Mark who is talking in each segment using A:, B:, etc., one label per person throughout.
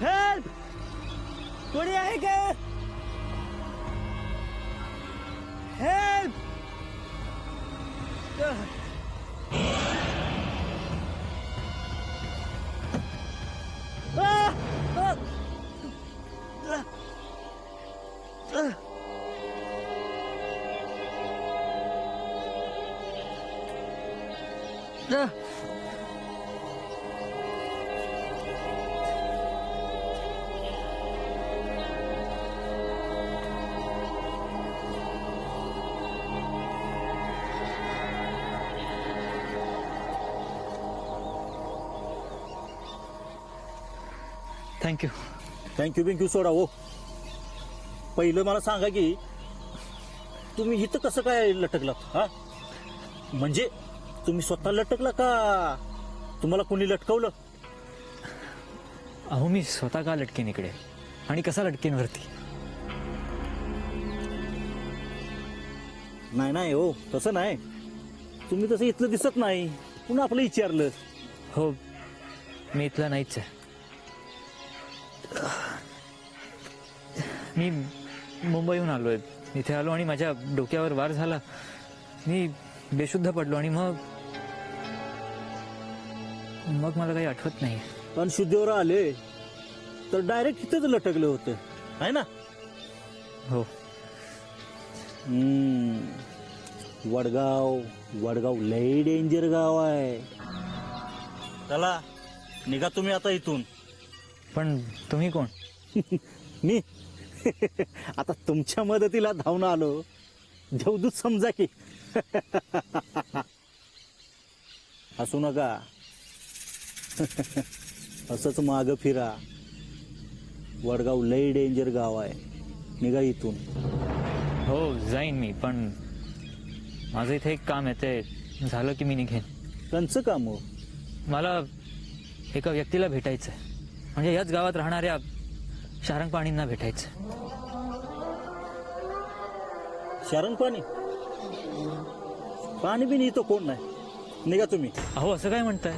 A: Help! कोणी आहे का? हेल्प!
B: थँक्यू.
C: बिंक्यू सोडा हो. पहिलं मला सांगा की तुम्ही इथं कसं काय लटकलात? हा, म्हणजे तुम्ही स्वतः लटकला का तुम्हाला कोणी लटकवलं?
B: अहो मी स्वतः का लटकेन इकडे आणि कसा लटकेन वरती?
C: नाही हो, तसं नाही. तुम्ही तसं इथलं दिसत नाही, पुन्हा आपलं विचारलं.
B: हो, मी इथला नाहीच आहे. मी मुंबईहून आलोय. इथे आलो आणि माझ्या डोक्यावर वार झाला. मी बेशुद्ध पडलो आणि मग मला काही आठवत नाही.
C: पण शुद्धीवर आले तर डायरेक्ट इथंच लटकलं होतं, आहे ना?
B: हो.
C: वडगाव लई डेंजर गाव आहे. चला निघा तुम्ही आता इथून.
B: पण तुम्ही कोण?
C: मी आता तुमच्या मदतीला धावून आलो. देवदूत समजा की. हसू नका. असंच माग फिरा. वडगाव लई डेंजर गाव आहे. निघा इथून.
B: हो जाईन मी, पण माझं इथे एक काम आहे, ते झालं की मी निघेन.
C: कंचं काम हो? मला
B: एका व्यक्तीला भेटायचं आहे, म्हणजे याच गावात राहणाऱ्या शारंगपाणींना भेटायचं.
C: शारंगपाणी? पाणी बिनी इथं कोण नाही. निघा तुम्ही.
B: अहो असं काय म्हणताय?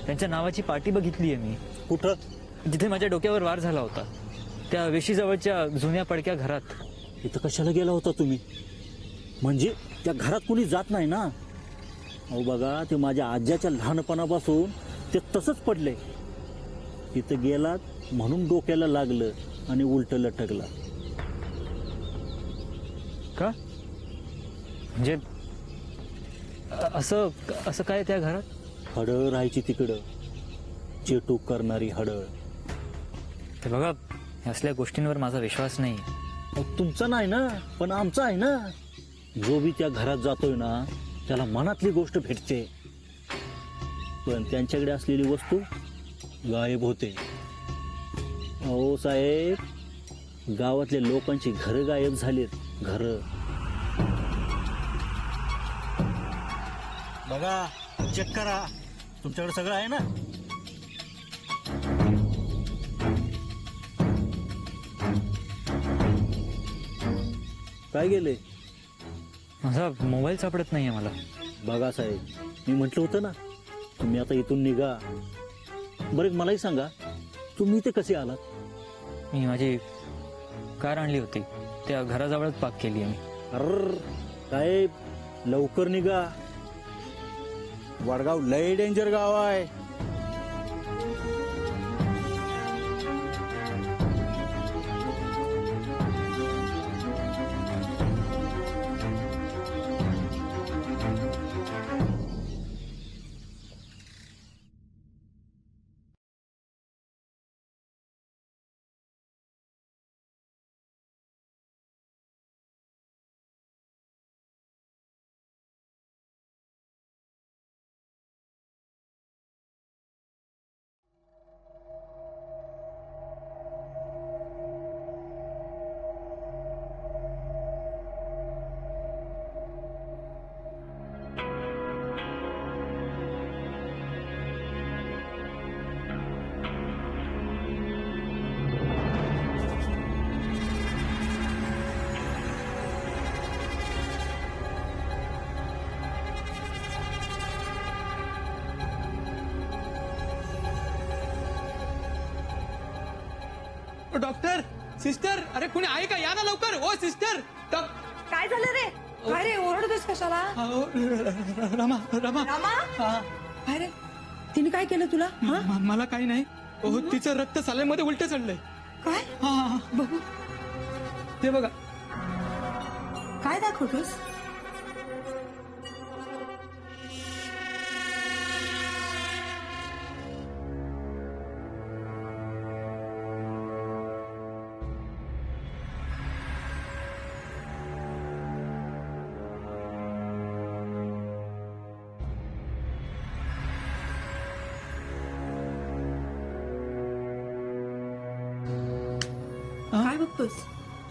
B: त्यांच्या नावाची पाटी बघितली आहे मी.
C: कुठं?
B: जिथे माझ्या डोक्यावर वार झाला होता, त्या वेशीजवळच्या जुन्या पडक्या घरात.
C: इथं कशाला गेला होता तुम्ही? म्हणजे त्या घरात कुणी जात नाही ना? अहो बघा, ते माझ्या आज्याच्या लहानपणापासून ते तसंच पडलंय. तिथं गेलात म्हणून डोक्याला लागलं आणि उलट लटकला.
B: का? म्हणजे असं काय त्या घरात?
C: हडळ राहायची तिकडं, चेटूक करणारी हडळ.
B: ते बघा, असल्या गोष्टींवर माझा विश्वास नाही.
C: तुमचा नाही ना, पण आमचा आहे ना. जो बी त्या घरात जातोय ना, त्याला मनातली गोष्ट भेटते, पण त्यांच्याकडे असलेली वस्तू गायब होते. अहो साहेब, गावातल्या लोकांची घरं गायब झालीत. घरं बघा, चेक करा. तुमच्याकडे सगळं आहे ना? काय गेले?
B: माझा मोबाईल सापडत नाहीये मला.
C: बघा साहेब, मी म्हटलं होतं ना, तुम्ही आता इथून निघा. बरं मलाही सांगा, तुम्ही इथे कसे आलात?
B: मी माझी कार आणली होती, त्या घराजवळच पार्क केली आहे मी.
C: अर साहेब, लवकर निघा. वडगाव लय डेंजर गाव आहे.
D: डॉक्टर सिस्टर अरे कुणी आहे का या ना लवकर ओ सिस्टर
E: काय झालं रे? काय रे ओरडतोस कशाला?
D: रमा रमा
E: रामा
D: हा,
E: काय रे? तिने काय केलं तुला? हा?
D: मला काही नाही हो तिचं रक्त साल्यामध्ये उलट चढलंय
E: काय?
D: हा
E: बघू
D: ते बघा
E: काय दाखवतोस? काय बघतोस?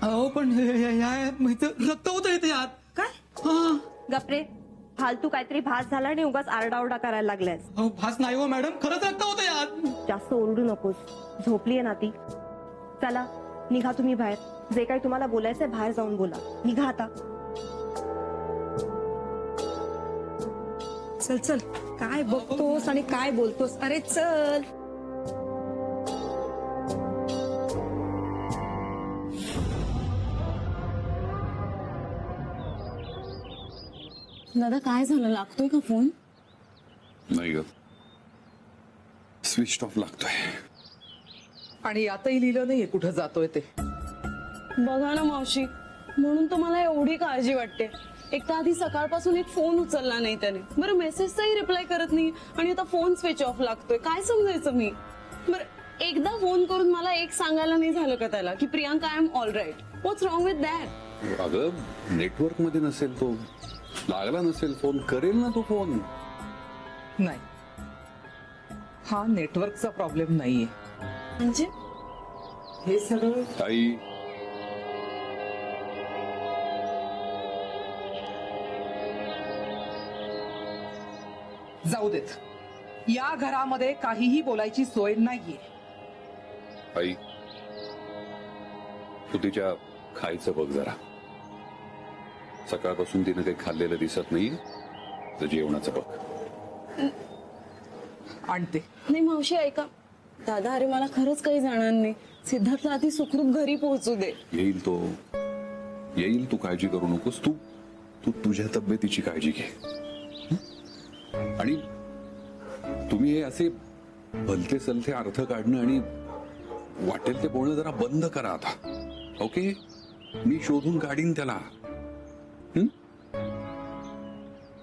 D: अहो पण रक्त होतं इथे आत
E: काय?
D: हा
F: गपरे फालतू काहीतरी भास झाला आणि उगाच आरडाओरडा करायला लागलायस.
D: अहो भास नाही हो मॅडम खरंच रक्त होतं यात
F: जास्त ओरडू नकोस. झोपलीये ना ती. चला निघा तुम्ही बाहेर. जे काही तुम्हाला बोलायचंय बाहेर जाऊन बोला. निघा आता.
E: चल चल काय बघतोस आणि काय बोलतोस? अरे चल.
G: दादा काय झालं लागतोय का फोन?
H: नाही ग स्विच ऑफ लागतोय.
I: आणि यातही लिहिलं नाहीये कुठं जातोय ते.
G: बघा ना मावशी म्हणून तर मला एवढी काळजी वाटते. एक तर आधी सकाळपासून एक फोन उचलला नाही त्याने. बरं मेसेजचाही रिप्लाय करत नाही आणि आता फोन स्विच ऑफ लागतोय. काय समजायचं मी? बरं एकदा फोन करून मला एक सांगायला नाही झालं का त्याला की Priyanka I am all right. What's wrong with that?
H: अगं नेटवर्क मध्ये नसेल तो लागला नसेल फोन करेल ना तो फोन.
I: नाही हा नेटवर्कचा प्रॉब्लेम नाहीये.
G: म्हणजे
I: हे सगळं
H: ताई
I: जाऊ देत. या घरामध्ये काहीही बोलायची सोय नाहीये.
H: आई तू तिच्या खायचं बघ जरा. सकाळपासून तिने काही खाल्लेलं दिसत नाही तर जेवणाचं बघ.
I: आणते.
G: नाही मावशी ऐका. दादा अरे मला खरंच काही जाणार नाही. सिद्धार्थला आधी सुखरूप घरी पोहोचू दे.
H: येईल तो येईल. तू काळजी करू नकोस. तू तू तुझ्या तब्येतीची काळजी घे. आणि तुम्ही हे असे भलते सलते अर्थ काढणं आणि वाटेल ते बोलणं जरा बंद करा आता. ओके मी शोधून काढीन त्याला.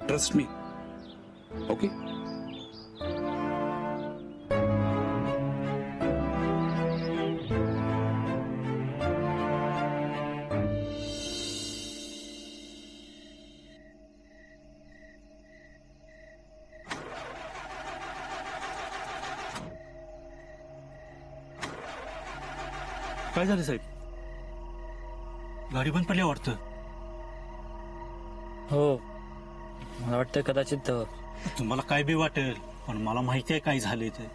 H: Trust me. ओके
C: काय झालं साहेब? गाडी बंद पडल्या वाटतं.
B: हो मला वाटतं कदाचित
C: तुम्हाला काय बी वाटेल पण मला माहिती आहे काय झाले ते.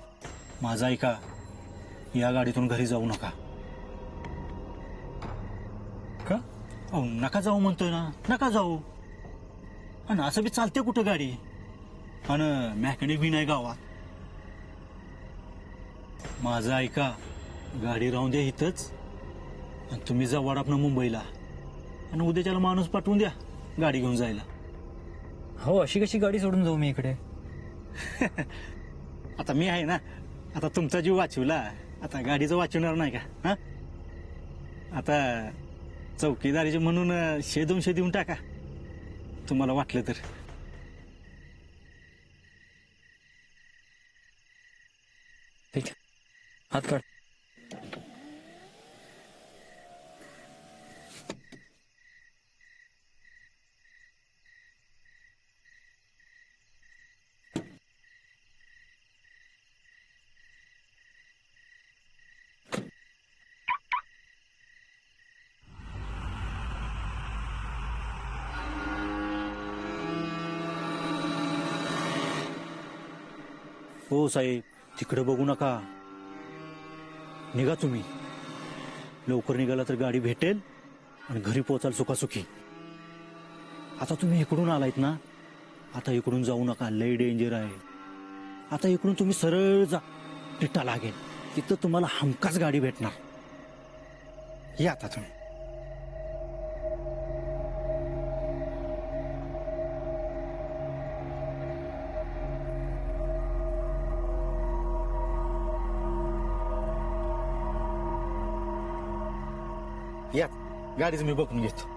C: माझा ऐका. या गाडीतून घरी जाऊ नका. का? अहो नका जाऊ म्हणतोय ना. नका जाऊ. आणि असं बी चालते कुठं गाडी. आणि मॅकॅनिक बी नाही गावात. माझं ऐका. गाडी राहून द्या इथंच आणि तुम्ही जा वडापनं मुंबईला आणि उद्याच्याला माणूस पाठवून द्या गाडी घेऊन जायला.
B: हो अशी कशी गाडी सोडून जाऊ मी इकडे.
C: आता मी आहे ना. आता तुमचा जीव वाचवला. आता गाडीचं वाचवणार नाही का? हा आता चौकीदारीचे म्हणून 100-200 देऊन टाका तुम्हाला वाटलं तर.
B: ठीक आहे हात काढ.
C: हो साहेब तिकडे बघू नका. निघा तुम्ही. लवकर निघाला तर गाडी भेटेल आणि घरी पोहोचाल सुखासुखी. आता तुम्ही इकडून आलायत ना. आता इकडून जाऊ नका. लय डेंजर आहे. आता इकडून तुम्ही सरळ जा. टिट्टा लागेल तिथं तुम्हाला हमखास गाडी भेटणार.
A: या आता तुम्ही. या गाडीचं मी बघून घेतो.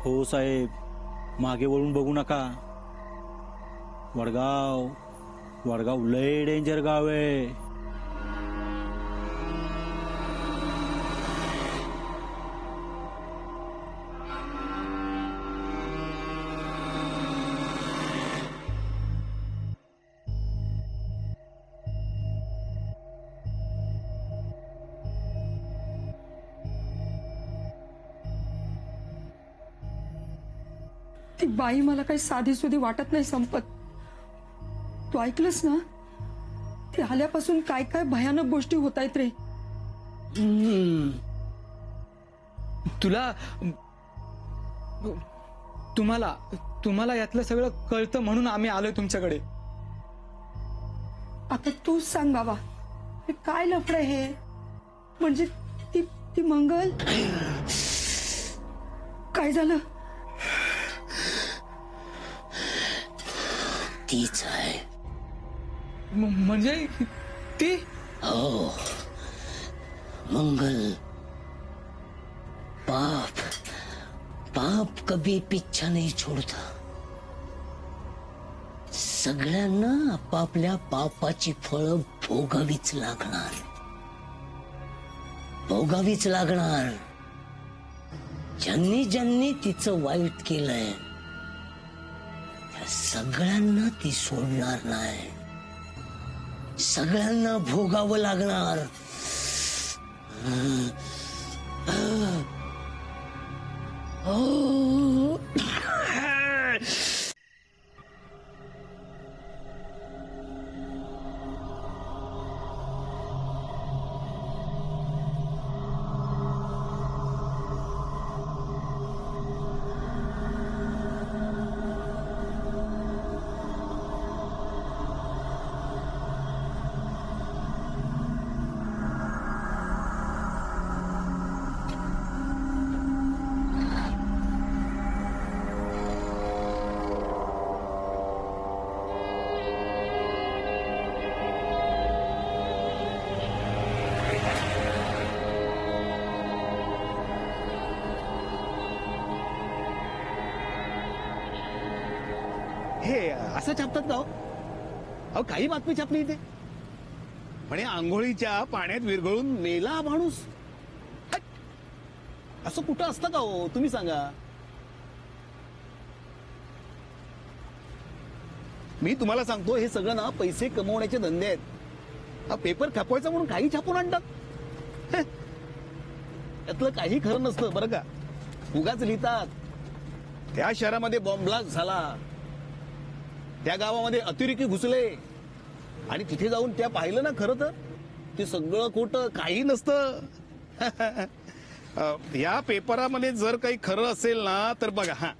C: हो साहेब, मागे वळून बघू नका. वडगाव वडगाव लय डेंजर गाव आहे.
E: ती बाई मला काही साधी सुधी वाटत नाही संपत. तू ऐकलंस ना, ती आल्यापासून काय काय भयानक गोष्टी होत आहेत रे.
D: तुम्हाला यातलं सगळं कळतं म्हणून आम्ही आलोय तुमच्याकडे.
E: आता तूच सांग बाबा, हे काय लफडं हे? म्हणजे ती ती मंगल काय झालं?
J: तीच आहे.
D: म्हणजे ती?
J: हो, मंगल. पाप पाप कभी पीछा नहीं छोड़ता. सगळ्यांना आपापल्या पापाची फळं भोगावीच लागणार. भोगावीच लागणार. ज्यांनी ज्यांनी तिचं वाईट केलंय त्या सगळ्यांना ती सोडणार नाही. सगळ्यांना भोगावं लागणार.
A: हे असं छापतात का हो? अहो काही बातमी छापली इथे म्हणे आंघोळीच्या पाण्यात विरघळून मेला माणूस. हट! असं कुठं असतं का हो, तुम्ही सांगा. मी तुम्हाला सांगतो, हे सगळं ना पैसे कमवण्याचे धंदे आहेत. हा पेपर खपवायचा म्हणून काही छापून आणतात. हे, यातलं काही खरं नसतं बरं का. उगाच लिहितात. त्या शहरामध्ये बॉम्ब ब्लास्ट झाला, त्या गावामध्ये अतिरेकी घुसले, आणि तिथे जाऊन त्या पाहिलं ना, खरं तर ते सगळं खोटं, काही नसतं. या पेपरामध्ये जर काही खरं असेल ना तर बघा, हा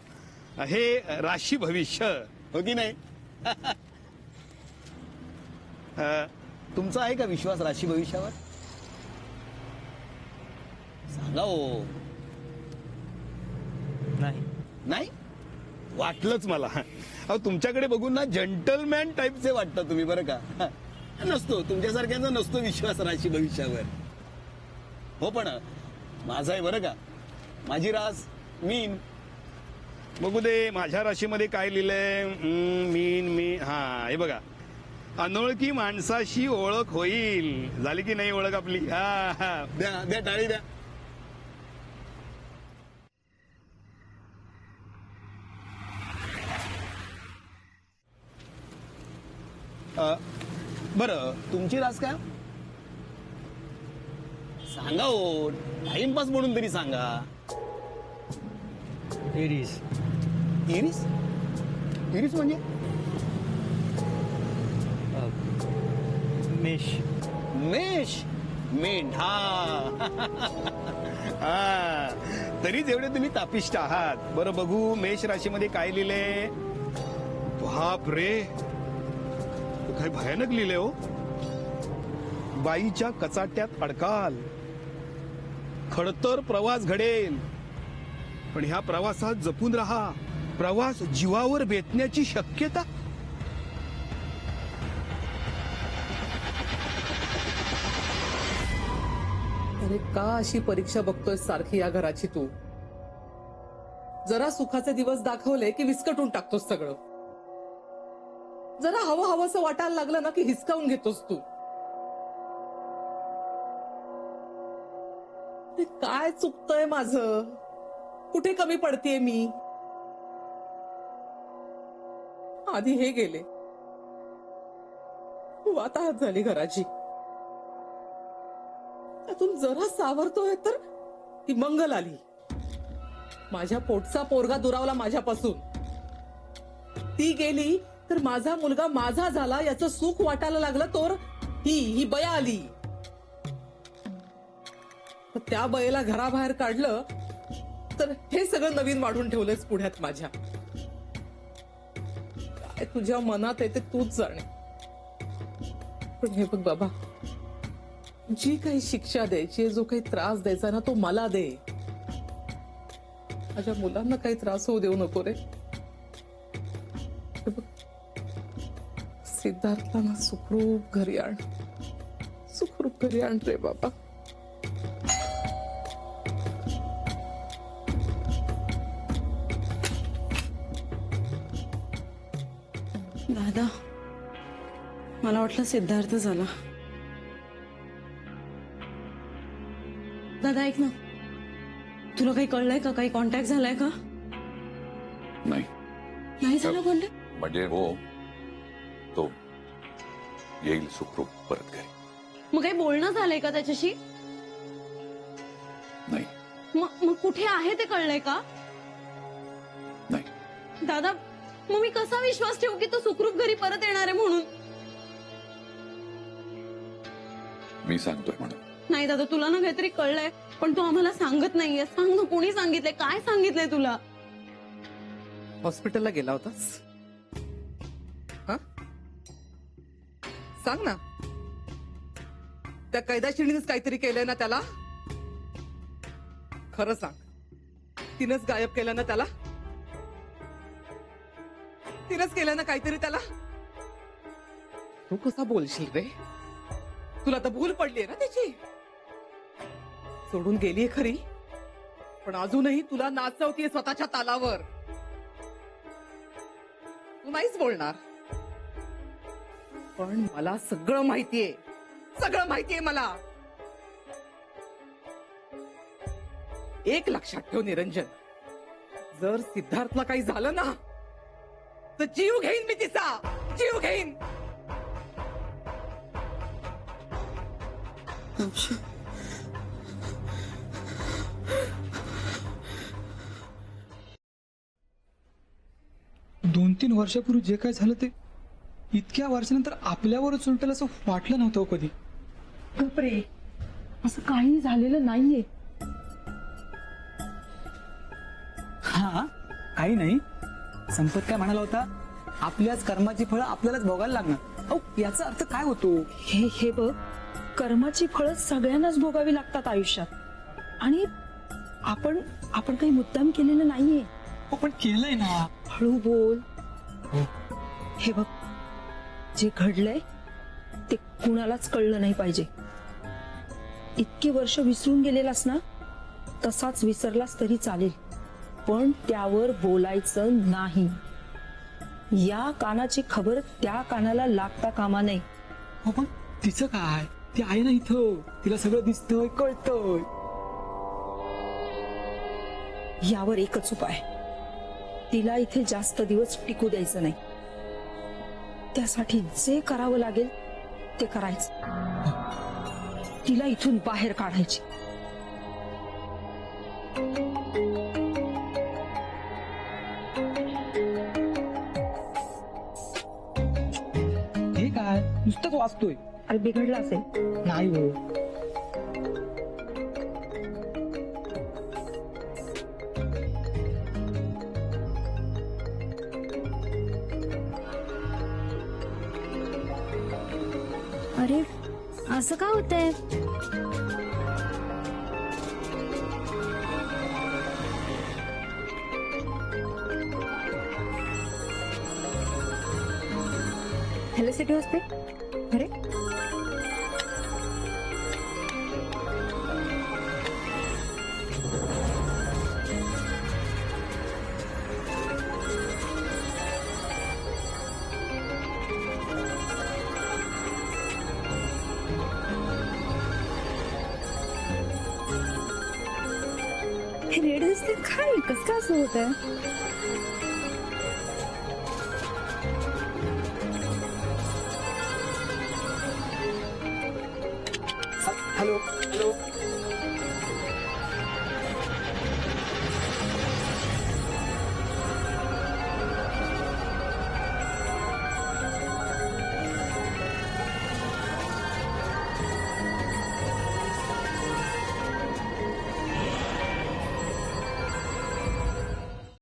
A: हे राशी भविष्य हो की नाही. तुमचा आहे का विश्वास राशी भविष्यावर? सांगा हो.
B: नाही.
A: नाही वाटलंच मला. अहो तुमच्याकडे बघून ना जंटलमॅन टाईपचे वाटतं तुम्ही बरं का. नसतो तुमच्यासारख्यांचा नसतो विश्वास राशी भविष्यावर. हो पण माझा आहे बरं का. माझी रास मीन. बघू दे माझ्या राशीमध्ये काय लिहिलंय. मीन. हा हे बघा, अनोळखी माणसाशी ओळख होईल. झाली की नाही ओळख आपली. हा द्या द्या टाळी द्या. बरं तुमची रास काय सांगा हो. टाइमपास म्हणून तरी सांगा.
B: एरीज.
A: इरिस. इरिस म्हणजे
B: मेष.
A: मेष. मेंढा. हा तरीच एवढे तुम्ही तापिष्ट आहात. बरं बघू मेष राशीमध्ये काय लिहिले. बाप रे, काय भयानक लिहिले हो. बाईच्या कचाट्यात अडकाल, खडतर प्रवास घडेल, पण ह्या प्रवासात जपून राहा. प्रवास जीवावर बेतण्याची शक्यता.
I: अरे का अशी परीक्षा बघतोय सारखी या घराची तू? जरा सुखाचे दिवस दाखवले की विस्कटून टाकतोस सगळं. जरा हवं हवंसं वाटायला लागलं ना की हिसकावून घेतोस तू. हे काय चुकतंय माझं? कुठे कमी पडतेय मी? आधी हे गेले, वाताहत झाली घराची. त्यातून जरा सावरतोय तर ती मंगल आली. माझ्या पोटचा पोरगा दुरावला माझ्यापासून. ती गेली तर माझा मुलगा माझा झाला याचं सुख वाटायला लागलं. तोर ही बया आली. त्या बयेला घराबाहेर काढलं तर हे सगळं नवीन वाढून ठेवलंयच पुढ्यात माझ्या. काय तुझ्या मनात येते तूच जाणे. पण हे बघ बाबा, जी काही शिक्षा द्यायची, जो काही त्रास द्यायचा ना तो मला दे. माझ्या मुलांना काही त्रास होऊ देऊ नको रे. हे बघ, सिद्धार्थला ना सुखरूप घरी आण, सुखरूप घरी आण रे बाबा.
G: दादा, मला वाटलं सिद्धार्थ झाला. दादा ऐक ना, तुला काही कळलंय का? काही कॉन्टॅक्ट झालाय का? नाही झाला कॉन्टॅक्ट?
H: म्हणजे हो, तो येईल सुखरूप परत घरी.
G: मग काही बोलणं झालंय का त्याच्याशी?
H: नाही.
G: मग कुठे आहे ते कळलंय का?
H: नाही.
G: दादा, मग मी कसा विश्वास ठेवू की तो सुखरूप घरी परत येणार आहे म्हणून?
H: मी सांगतोय म्हणून.
G: नाही दादा, तुला ना काहीतरी कळलंय, पण तू आम्हाला सांगत नाहीये. सांग ना, कोणी सांगितलंय? काय सांगितलंय तुला?
I: हॉस्पिटलला गेला होतास? हा, सांग ना. त्या कैदाशिणीनेच काहीतरी केलंय ना त्याला? खरं सांग, तिनंच गायब केलं ना त्याला? तिनंच केलं ना काहीतरी त्याला? तू कसा बोलशील रे? तुला तर भूल पडलीये ना त्याची. सोडून गेलीये खरी, पण अजूनही तुला नाचवतीये स्वतःच्या तालावर. तू नाहीच बोलणार, पण मला सगळं माहितीये, सगळं माहितीये मला. एक लक्षात ठेव निरंजन, जर सिद्धार्थला काही झालं ना तर जीव घेईन मी तिचा, जीव घेईन.
D: दोन तीन वर्षापूर्वी जे काय झालं ते इतक्या वर्षानंतर आपल्यावरच उलटेल असं वाटलं नव्हतं कधी.
E: गपरे, असं काही झालेलं नाहीये.
D: हा, काही नाही. संपत काय म्हणाला होता, आपल्याच कर्माची फळं आपल्यालाच भोगायला लागणार. अहो, याचा अर्थ काय होतो?
E: हे बघ, कर्माची फळं सगळ्यांनाच भोगावी लागतात आयुष्यात. आणि आपण काही मुद्दाम केलेलं नाहीये.
D: हो, पण केलंय ना.
E: हळू बोल. हे बघ, जे घडलंय ते कुणालाच कळलं नाही पाहिजे. इतके वर्ष विसरून गेलेलास ना, तसाच विसरलास तरी चालेल, पण त्यावर बोलायचं नाही. या कानाची खबर त्या कानाला लागता कामा नये.
D: हो, पण तिचं काय? ती आहे ना इथं, तिला सगळं दिसतंय, कळतंय.
E: यावर एकच उपाय, तिला इथे जास्त दिवस टिकू द्यायचं नाही. त्यासाठी जे करावं लागेल ते करायचं. तिला इथून बाहेर काढायची.
D: हे काय नुसतंच वाचतोय?
E: अरे बिघडला असेल.
D: नाही हो.
K: अरे असं का होतंय?
E: हॅलो सिटी हॉस्पे अरे हे रेड दिसते काय कसं काय असं होत आहे?
D: Hello hello